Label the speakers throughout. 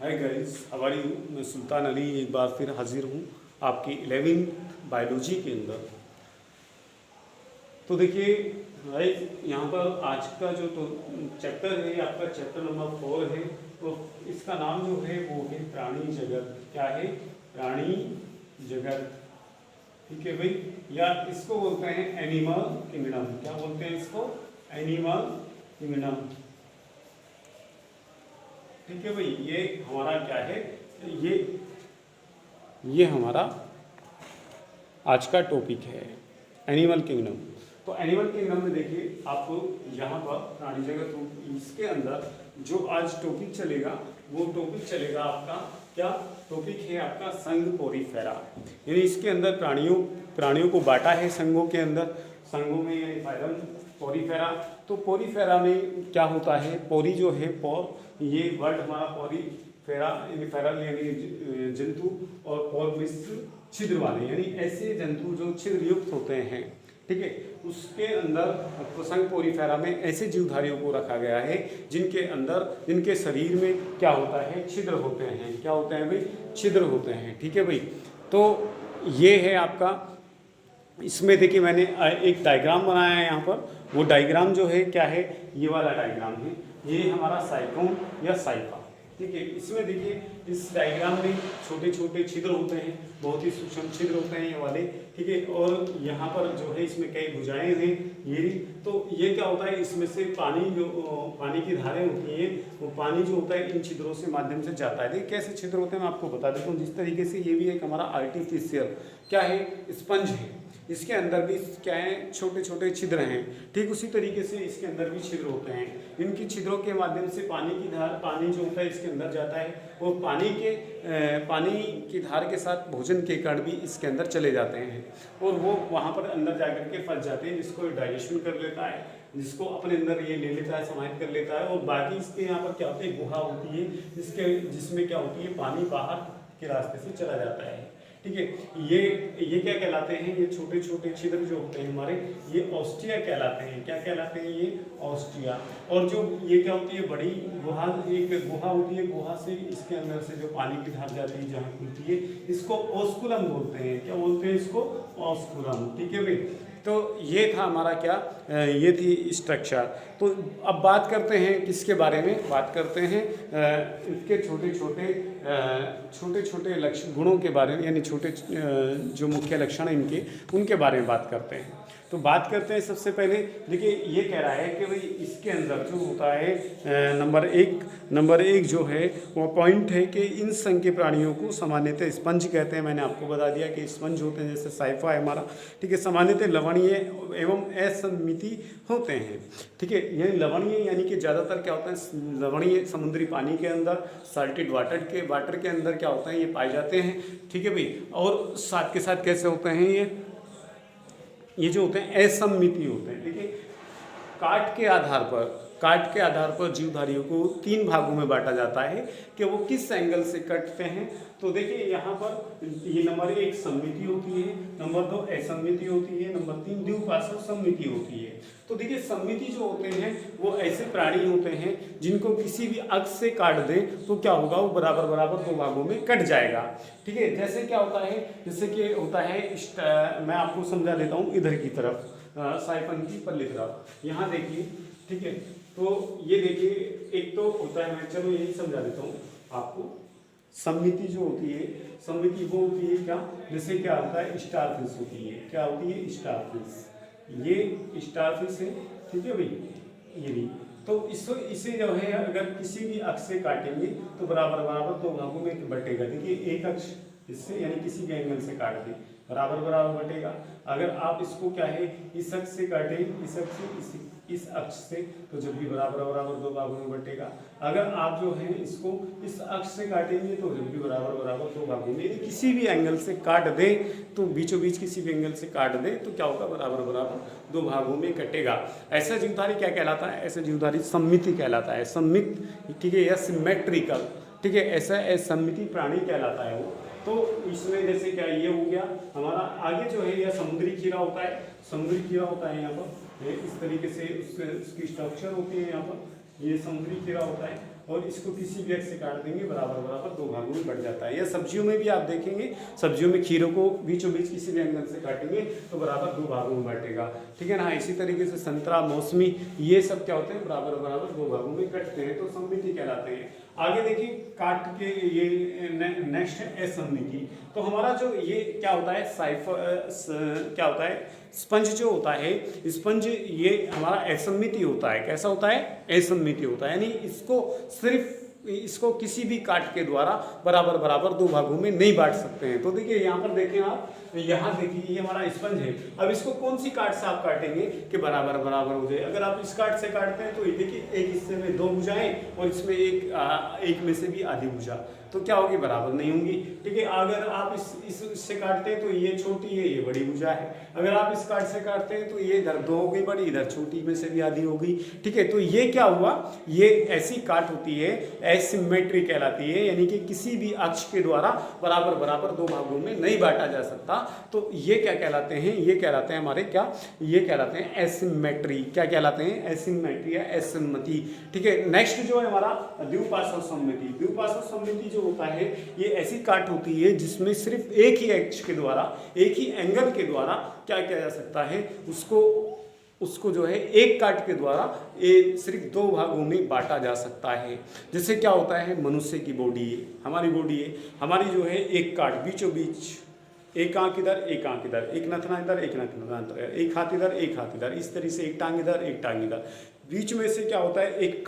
Speaker 1: Hi guys, how are you. मैं सुल्तान अली एक बार फिर हाजिर हूँ आपकी 11th बायोलॉजी के अंदर। तो देखिए भाई, यहाँ पर आज का जो तो चैप्टर है आपका चैप्टर नंबर 4 है। तो इसका नाम जो है वो है प्राणी जगत। क्या है? प्राणी जगत। ठीक है भाई, या इसको बोलते हैं एनिमल किंगडम। क्या बोलते हैं इसको? Animal kingdom. ठीक है भाई, ये हमारा क्या है, ये हमारा आज का टॉपिक है एनिमल किंगडम। तो एनिमल किंगडम में देखिए आपको यहाँ पर प्राणी जगत, इसके अंदर जो आज टॉपिक चलेगा वो टॉपिक चलेगा आपका, क्या टॉपिक है आपका? संघ पोरीफेरा। यानी इसके अंदर प्राणियों को बांटा है संघों के अंदर। संघों में यानी फाइलम, पोरीफेरा। तो पोरीफेरा में क्या होता है? पोरी जो है ये वर्ड हमारा पोरीफेरा यानी फेरल यानी जंतु, और पोर मिश्र छिद्र वाले यानी ऐसे जंतु जो छिद्र युक्त होते हैं। ठीक है, उसके अंदर संघ पोरीफेरा में ऐसे जीवधारियों को रखा गया है जिनके शरीर में क्या होता है? छिद्र होते हैं। क्या होते हैं भाई? छिद्र होते हैं। ठीक है भाई, तो ये है आपका। इसमें देखिए मैंने एक डायग्राम बनाया है यहाँ पर। वो डायग्राम जो है क्या है? ये वाला डायग्राम है। ये हमारा साइक्लोन या साइफा। ठीक है, इसमें देखिए इस डायग्राम में छोटे छोटे छिद्र होते हैं, बहुत ही सूक्ष्म छिद्र होते हैं ये वाले। ठीक है, और यहाँ पर जो है इसमें कई भुजाएं हैं ये। तो ये क्या होता है? इसमें से पानी की धारें होती हैं, वो पानी जो होता है इन छिद्रों से माध्यम से जाता है। देखिए कैसे छिद्र होते हैं मैं आपको बता देता हूँ। जिस तरीके से ये भी एक हमारा आर्टिफिशियल क्या है? स्पंज है। इसके अंदर भी क्या है? छोटे छोटे छिद्र हैं। ठीक उसी तरीके से इसके अंदर भी छिद्र होते हैं। इनकी छिद्रों के माध्यम से पानी जो होता है इसके अंदर जाता है, और पानी की धार के साथ भोजन के कण भी इसके अंदर चले जाते हैं, और वो वहाँ पर अंदर जाकर के फंस जाते हैं, जिसको डाइजेशन कर लेता है, जिसको अपने अंदर ये ले लेता है, समाहित कर लेता है। और बाकी इसके यहाँ पर क्या होता है? गुहा होती है जिसमें क्या होती है? पानी बाहर के रास्ते से चला जाता है। ठीक है, ये क्या कहलाते हैं? ये छोटे छोटे छिद्र जो होते हैं हमारे, ये ऑस्टिया कहलाते हैं। क्या कहलाते हैं? ये ऑस्टिया। और जो ये क्या होती है? बड़ी गुहा, एक गुहा होती है। गुहा से इसके अंदर से जो पानी की धार जाती है जहाँ खुलती है, इसको ऑस्कुलम बोलते हैं। क्या बोलते हैं इसको? ऑस्कुलम। ठीक है भाई, तो ये था हमारा क्या, ये थी स्ट्रक्चर। तो अब बात करते हैं किसके बारे में? बात करते हैं इसके छोटे छोटे लक्षण गुणों के बारे में, यानी छोटे जो मुख्य लक्षण हैं इनके, उनके बारे में बात करते हैं। तो बात करते हैं सबसे पहले। देखिए ये कह रहा है कि भाई इसके अंदर जो होता है नंबर एक जो है वो पॉइंट है कि इन संघ के प्राणियों को सामान्यतः स्पंज कहते हैं। मैंने आपको बता दिया कि स्पंज होते हैं, जैसे साइफा है हमारा। ठीक है, सामान्यतः लवणीय एवं असंमिति होते हैं। ठीक है, यानी लवणीय यानी कि ज़्यादातर क्या होता है? लवणीय समुद्री पानी के अंदर, साल्टेड वाटर के अंदर क्या होता है? ये पाए जाते हैं। ठीक है भाई, और साथ के साथ कैसे होते हैं ये जो होते हैं असंमिति होते हैं। देखिए काट के आधार पर जीवधारियों को 3 भागों में बांटा जाता है कि वो किस एंगल से कटते हैं। तो देखिए यहाँ पर ये नंबर 1 सममिति होती है, नंबर 2 असममिति होती है, नंबर 3 द्विपार्श्व सममिति होती है। तो देखिए सममिति जो होते हैं वो ऐसे प्राणी होते हैं जिनको किसी भी अक्ष से काट दें तो क्या होगा? वो बराबर बराबर 2 भागों में कट जाएगा। ठीक है, जैसे क्या होता है? जैसे कि होता है मैं आपको समझा देता हूँ इधर की तरफ, साइफन की पल्ली तरफ। यहाँ देखिए, ठीक है, तो ये देखिए एक तो होता है, मैं चलो यही समझा देता हूँ आपको। सममिति जो होती है, सममिति वो होती है क्या? जैसे क्या होता है? स्टारफिश होती है। क्या होती है? स्टारफिश। ये स्टारफिश है। ठीक है भाई, ये भी। तो इसे जो है अगर किसी भी अक्ष से काटेंगे तो बराबर बराबर 2 भागों में बटेगा। देखिए एक अक्ष इससे यानी किसी भी एंगल से काट दें बराबर बराबर बटेगा। अगर आप इसको क्या है? इस अक्ष से काटें, इस अक्ष से इस अक्ष से, तो जब भी बराबर बराबर 2 भागों में बटेगा। अगर आप जो है इसको इस अक्ष से काटेंगे तो जब भी बराबर बराबर 2 भागों में, किसी भी एंगल से काट दें तो बीचों बीच किसी भी एंगल से काट दें तो क्या होगा? बराबर बराबर 2 भागों में कटेगा। ऐसा जीवधारी क्या कहलाता है? ऐसा जीवधारी सममिति कहलाता है। सम्मित, ठीक है, या सिमेट्रिकल। ठीक है, ऐसा असममिति प्राणी कहलाता है वो। तो इसमें जैसे क्या ये हो गया हमारा। आगे जो है यह समुद्री खीरा होता है। समुद्री खीरा होता है यहाँ पर इस तरीके से उसकी स्ट्रक्चर होती है। यहाँ पर ये समुद्री खीरा होता है। और इसको किसी भी एक्स से काट देंगे बराबर बराबर दो भागों में बढ़ जाता है। या सब्जियों में भी आप देखेंगे, सब्जियों में खीरों को बीचों बीच किसी भी एंगल से काटेंगे तो बराबर दो भागों में बांटेगा, ठीक है ना। इसी तरीके से संतरा, मौसमी, ये सब क्या होते हैं, बराबर बराबर दो भागों में कटते हैं, तो सममिति कहलाते हैं। आगे देखिए काट के ये नेक्स्ट है असममिति। तो हमारा जो ये क्या होता है क्या होता है, स्पंज जो होता है, स्पंज ये हमारा असममिति होता है। कैसा होता है, असममिति होता है, यानी इसको किसी भी काट के द्वारा बराबर बराबर दो भागों में नहीं बांट सकते हैं। तो देखिए यहाँ पर देखें आप, यहाँ देखिए ये हमारा स्पंज है। अब इसको कौन सी काट से आप काटेंगे कि बराबर बराबर हो जाए। अगर आप इस काट से काटते हैं तो ये देखिए एक हिस्से में दो भुजाएं और इसमें एक में से भी आधी भुजा, तो क्या होगी, बराबर नहीं होंगी, ठीक है। अगर आप इससे काटते हैं तो ये छोटी है, ये बड़ी भुजा है। अगर आप इस काट से काटते हैं तो ये इधर दो हो गई बड़ी, इधर छोटी में से भी आधी होगी, ठीक है। तो ये क्या हुआ, ये ऐसी काट होती है, एसिमेट्री कहलाती है, यानी कि किसी भी अक्ष के द्वारा बराबर बराबर दो भागों में नहीं बांटा जा सकता। तो ये क्या कहलाते हैं, ये कहलाते हैं हमारे क्या, ये कहलाते हैं एसिमेट्री। क्या कहलाते हैं, एसिमेट्री या असम्मति, ठीक है। नेक्स्ट जो है हमारा द्विपार्श्व सममिति। द्विपार्श्व सममिति जो होता है ये ऐसी काट होती है जिसमें सिर्फ एक ही अक्ष के द्वारा, एक ही एंगल के द्वारा क्या किया जा सकता है, उसको जो है एक काट के द्वारा सिर्फ दो भागों में बांटा जा सकता है। जैसे क्या होता है, मनुष्य की बॉडी है, हमारी बॉडी है, हमारी जो है एक काट बीचों बीच, एक आंख इधर, एक आंख इधर, एक नथना इधर, एक नथना इधर, एक हाथ इधर, एक हाथ इधर, इस तरह से एक टांग इधर, एक टांग इधर, बीच में से क्या होता है, एक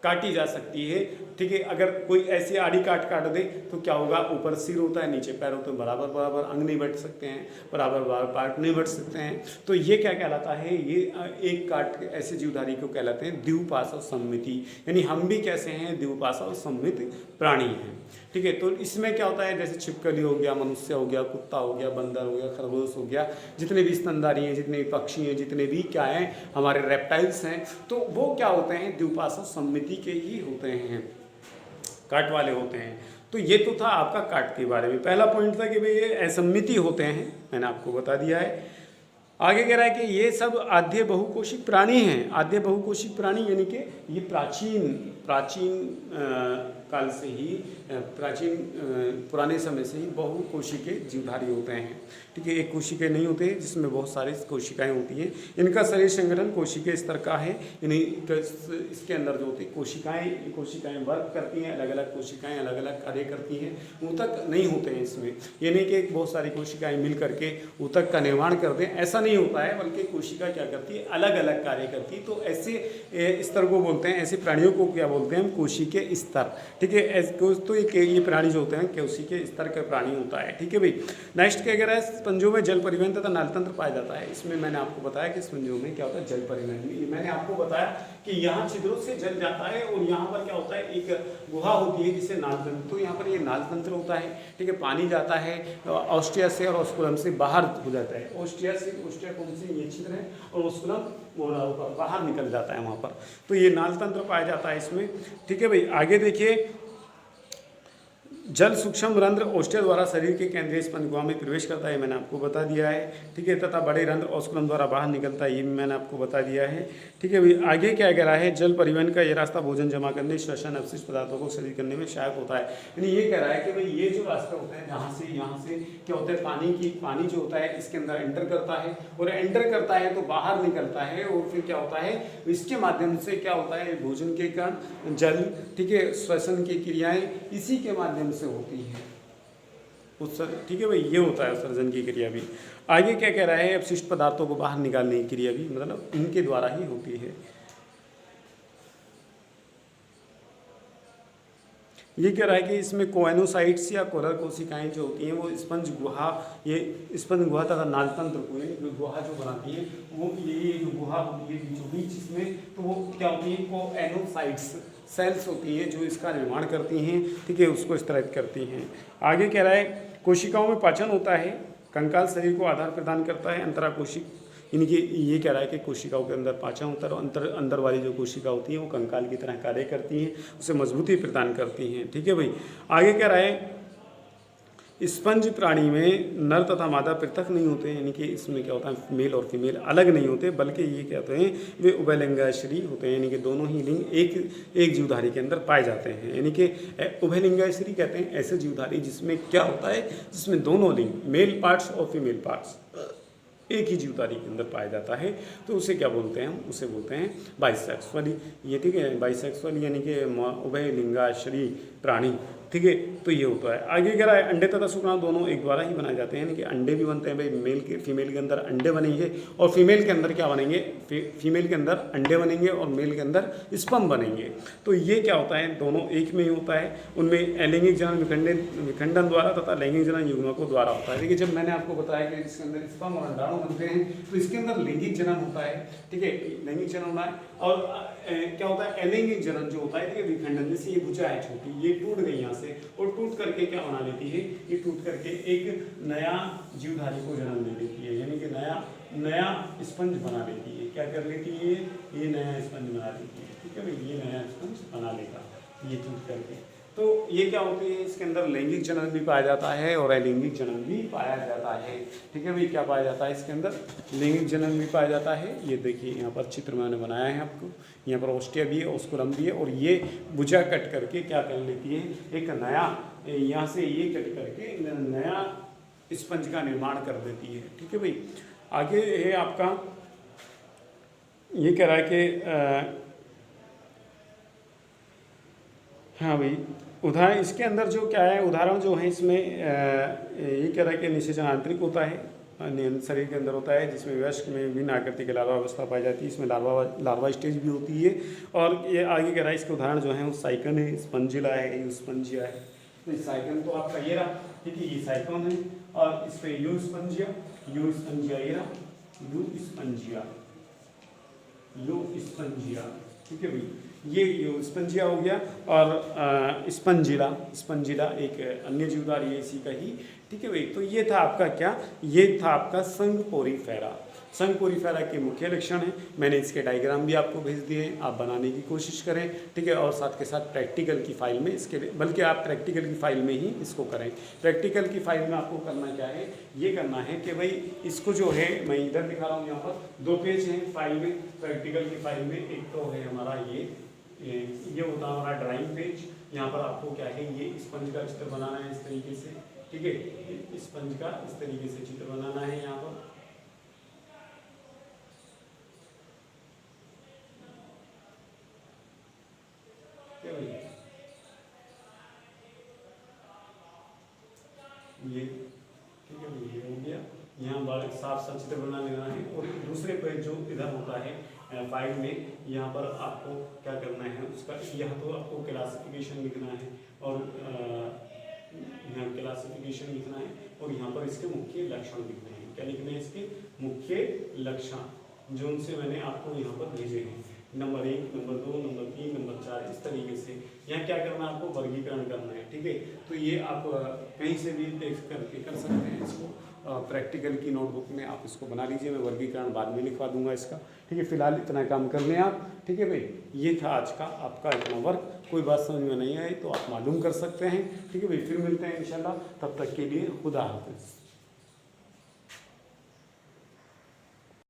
Speaker 1: काटी जा सकती है, ठीक है। अगर कोई ऐसी आड़ी काट दे तो क्या होगा, ऊपर सिर होता है, नीचे पैर होते हैं, बराबर बराबर अंग नहीं बढ़ सकते हैं, बराबर बराबर पार्ट नहीं बढ़ सकते हैं। तो ये क्या कहलाता है, ये एक काट ऐसे जीवधारी को कहलाते हैं द्विपार्श्व सममिति, यानी हम भी कैसे हैं, द्विपार्श्व सममित प्राणी हैं, ठीक है। तो इसमें क्या होता है, जैसे छिपकली हो गया, मनुष्य हो गया, कुत्ता हो गया, बंदर हो गया, खरगोश हो गया, जितने भी स्तनधारी हैं, जितने भी पक्षी हैं, जितने भी क्या हैं हमारे रेप्टाइल्स हैं, तो वो क्या होते हैं, द्विपार्श्व सममिति के ही होते हैं, काट वाले होते हैं। तो ये तो था आपका काट के बारे में। पहला पॉइंट था कि भाई ये असम्मिति होते हैं, मैंने आपको बता दिया है। आगे कह रहा है कि ये सब आद्य बहुकोशिक प्राणी हैं। आद्य बहुकोशिक प्राणी यानी कि ये प्राचीन काल से ही, पुराने समय से ही बहुकोशिके जीवधारी होते हैं, ठीक है। एक कोशिकाएं नहीं होते जिसमें बहुत सारी कोशिकाएं होती हैं। इनका शरीर संगठन कोशिकीय स्तर का है, यानी इसके अंदर जो होती है कोशिकाएं वर्क करती हैं, अलग अलग कोशिकाएं अलग अलग कार्य करती हैं, ऊतक नहीं होते हैं इसमें। ये नहीं कि बहुत सारी कोशिकाएं मिल करके ऊतक का निर्माण कर दें, ऐसा नहीं होता है, बल्कि कोशिका क्या करती है, अलग अलग कार्य करती है। तो ऐसे स्तर को बोलते हैं, ऐसे प्राणियों को क्या बोलते हैं हम, कोशिकीय स्तर, ठीक है। तो ये प्राणी जो होते हैं कोशिकीय स्तर के प्राणी होता है, ठीक है भाई। नेक्स्ट क्या कह रहा है, स्पंजों में जल परिवहन तथा नालतंत्र पाया जाता है। इसमें मैंने आपको बताया कि स्पंजों में क्या होता है, जल परिवहन। मैंने आपको बताया कि यहाँ छिद्रों से जल जाता है और यहाँ पर क्या होता है, एक गुहा होती है जिसे नालतंत्र, तो यहाँ पर ये नालतंत्र होता है, ठीक है। पानी जाता है ऑस्टिया से और ऑस्कुलम से बाहर हो जाता है, ऑस्टिया कौन से ये छिद्र है और ऑस्कुलम बाहर निकल जाता है वहाँ पर, तो ये नालतंत्र पाया जाता है इसमें, ठीक है भाई। आगे देखिए, जल सूक्ष्म रंध्र ओस्टिया द्वारा शरीर के केंद्रीय स्पंज गुहा में प्रवेश करता है, मैंने आपको बता दिया है, ठीक है। तथा बड़े रंध्र ऑस्कुलम द्वारा बाहर निकलता है, ये भी मैंने आपको बता दिया है, ठीक है भाई। आगे क्या कह रहा है, जल परिवहन का ये रास्ता भोजन जमा करने, श्वसन अपशिष्ट पदार्थों को शरीर करने में सहायक होता है। यानी ये कह रहा है कि भाई ये जो रास्ते होते हैं यहाँ से क्या होता है, पानी जो होता है इसके अंदर एंटर करता है और एंटर करता है तो बाहर निकलता है और फिर क्या होता है, इसके माध्यम से क्या होता है, भोजन के कारण जल, ठीक है, श्वसन की क्रियाएं इसी के माध्यम से होती है, ठीक है भाई। ये होता है उत्सर्जन की क्रिया भी। आगे क्या कह रहा है, अपशिष्ट पदार्थों को बाहर निकालने की क्रिया भी मतलब इनके द्वारा ही होती है। ये कह रहा है कि इसमें कोएनोसाइट्स या कोरल कोशिकाएं जो होती हैं वो स्पंज गुहा तथा नालतंत्र को गुहा जो बनाती है वो ये जो गुहा होती है बीचों बीच इसमें, तो वो क्या होती है, कोएनोसाइट्स सेल्स होती हैं जो इसका निर्माण करती हैं, ठीक है, उसको स्तरित करती हैं। आगे कह रहा है, कोशिकाओं में पाचन होता है, कंकाल शरीर को आधार प्रदान करता है, अंतरा कोशिक, यानी कि ये कह रहा है कि कोशिकाओं के अंदर पाचन होता है और अंदर वाली जो कोशिका होती है वो कंकाल की तरह कार्य करती हैं, उसे मजबूती प्रदान करती हैं, ठीक है भाई। आगे कह रहा है स्पंज प्राणी में नर तथा मादा पृथक नहीं होते, यानी कि इसमें क्या होता है मेल और फीमेल अलग नहीं होते, बल्कि ये क्या होते हैं वे उभयलिंगाश्री होते हैं, यानी कि दोनों ही लिंग एक जीवधारी के अंदर पाए जाते हैं। यानी कि उभयलिंगाश्री कहते हैं ऐसे जीवधारी जिसमें क्या होता है, जिसमें दोनों लिंग मेल पार्ट्स और फीमेल पार्ट्स एक ही जीवधारी के अंदर पाया जाता है, तो उसे क्या बोलते हैं, हम उसे बोलते हैं बाइसेक्सुअल। ये ठीक है, बाइसेक्सुअल यानी कि उभयलिंगाश्री प्राणी, ठीक है। तो ये होता है। आगे कह रहा है अंडे तथा शुक्राणु दोनों एक द्वारा ही बनाए जाते हैं, यानी कि अंडे भी बनते हैं भाई, मेल के फीमेल के अंदर अंडे बनेंगे और फीमेल के अंदर क्या बनेंगे, फीमेल के अंदर अंडे बनेंगे और मेल के अंदर स्पर्म बनेंगे। तो ये क्या होता है, दोनों एक में ही होता है। उनमें अलैंगिक जनन विखंडन द्वारा तथा लैंगिक जनन युग्मकों द्वारा होता है। देखिए जब मैंने आपको बताया कि इसके अंदर स्पर्म और अंडाणु बनते हैं, तो इसके अंदर लैंगिक जनन होता है, ठीक है, लैंगिक जनन होना है। और क्या होता है अलैंगिक जनन जो होता है, ठीक है, विखंडन, जैसे ये भुजा है छोटी, ये टूट गई यहाँ से और टूट करके क्या बना लेती है, ये टूट करके एक नया जीवधारी को जन्म दे देती है, यानी कि नया स्पंज बना लेती है। क्या कर लेती है, ये नया स्पंज बना लेती है, ठीक है भाई, ये नया स्पंज बना लेगा ये टूट करके। तो ये क्या होती है, इसके अंदर लैंगिक जनन भी पाया जाता है और अलैंगिक जनन भी पाया जाता है, ठीक है भाई। क्या पाया जाता है इसके अंदर, लैंगिक जनन भी पाया जाता है। ये देखिए यहाँ पर चित्र मैंने बनाया है आपको, यहाँ पर ओस्टिया भी है, ओस्कुलम भी है, और ये भुजा कट करके क्या कर लेती है, एक नया यहाँ से ये कट करके नया स्पंज का निर्माण कर देती है, ठीक है भाई। आगे है आपका, ये कह रहा है कि हाँ भाई उदाहरण इसके अंदर जो क्या है, उदाहरण जो है इसमें ये कह रहा है कि निषेचन आंतरिक होता है, शरीर के अंदर होता है, जिसमें वयस्क में विभिन्न आकृति की लार्वा अवस्था पाई जाती है, इसमें लार्वा स्टेज भी होती है। और ये आगे कह रहा है इसके उदाहरण जो है, साइकन है, स्पंजिला है, स्पंजिया है। तो साइकन तो आपका ये रहा, ठीक है, ये साइकन है, और इस पर यू स्पंजिया ये रहा, यू स्पंजिया, ठीक है भाई, ये स्पंजिया हो गया। और स्पंजिला एक अन्य जीवधारी है इसी का ही, ठीक है भाई। तो ये था आपका क्या, ये था आपका संघ पोरीफेरा। संघ पोरीफेरा के मुख्य लक्षण है, मैंने इसके डायग्राम भी आपको भेज दिए, आप बनाने की कोशिश करें, ठीक है। और साथ के साथ प्रैक्टिकल की फाइल में इसके, बल्कि आप प्रैक्टिकल की फाइल में ही इसको करें। प्रैक्टिकल की फाइल में आपको करना क्या है, ये करना है कि भाई इसको जो है, मैं इधर दिखा रहा हूँ, यहाँ पर 2 पेज हैं फाइल में, प्रैक्टिकल की फाइल में। एक तो है हमारा ये होता है हमारा ड्राइंग पेज, यहाँ पर आपको क्या है, ये स्पंज का चित्र बनाना है इस तरीके से, ठीक है, स्पंज का इस तरीके से चित्र बनाना है यहाँ पर। ये ठीक है, ये हो गया, यहाँ बार साफ साफ चित्र बना लेना है। और दूसरे पेज जो इधर होता है फाइल में, यहाँ पर आपको क्या करना है, उसका यहाँ तो आपको क्लासिफिकेशन लिखना है, और यहाँ क्लासिफिकेशन लिखना है, और यहाँ पर इसके मुख्य लक्षण लिखने हैं। क्या लिखने हैं, इसके मुख्य लक्षण जो उनसे मैंने आपको यहाँ पर भेजे हैं, नंबर 1, नंबर 2, नंबर 3, नंबर 4, इस तरीके से। यहाँ क्या करना है, आपको वर्गीकरण करना है, ठीक है। तो ये आप कहीं से भी देख करके कर सकते हैं इसको, प्रैक्टिकल की नोटबुक में आप इसको बना लीजिए, मैं वर्गीकरण बाद में लिखवा दूंगा इसका, ठीक है। फिलहाल इतना काम कर लें आप, ठीक है भाई। ये था आज का आपका इतना वर्क, कोई बात समझ में नहीं आई तो आप मालूम कर सकते हैं, ठीक है भाई। फिर मिलते हैं इंशाल्लाह, तब तक के लिए खुदा हाफिज़।